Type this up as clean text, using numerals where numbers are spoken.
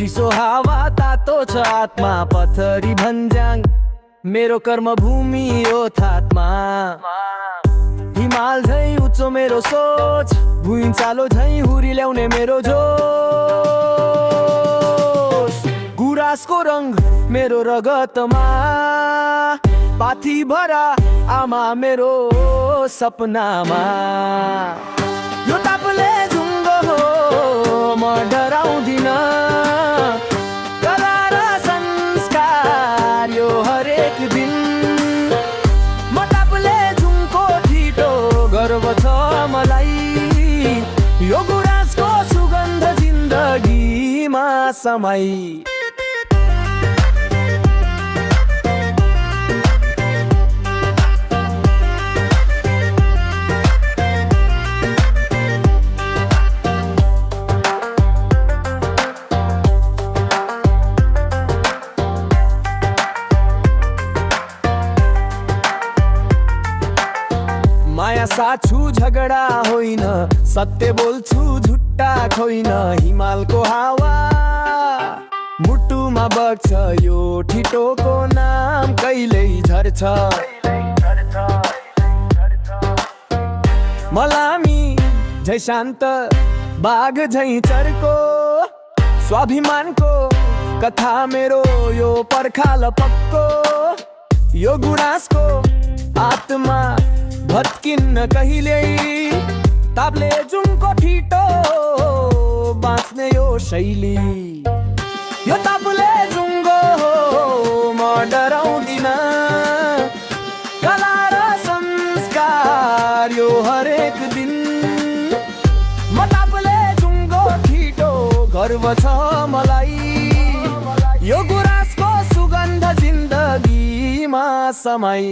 चिसो हावा तातो छ आत्मा पथरी भन्ज्याङ मेरो कर्मभूमि यो थातमा हिमाल झै उच्चो मेरो सोच भुइँचालो झै हुरी ल्याउने मेरो जोश गुराँसको रंग मेरो रगतमा पाथी भरा आमा मेरो सपनामा यो तापले झुङ्गो हो म डराउँदिन कला र संस्कार यो हरेक दिन म तापले झुङ्गो ठिटो गर्व छ मलाई यो गुराँसको सुगन्ध जिन्दगीमा समय माया साछु झगडा होइन सत्य बोल्छु झुट्टा खोइन हिमालको हावा मुटुमा बग्छ यो ठिटोको नाम कहिल्यै झर्छ मलामी झै शान्त बाघ झै चर्को स्वाभिमानको कथा मेरो यो पर्खाल पक्को यो गुराँसको आत्मा भत्किन्न कहिल्यै तापले जुनको ठिटो बाँच्ने यो शैली यो तापले जुङ्गो हो म डराउँदिन कला र संस्कार यो हरेक दिन म तापले जुङ्गो ठिटो गर्व छ मलाई यो गुराँसको सुगन्ध जिन्दगीमा समय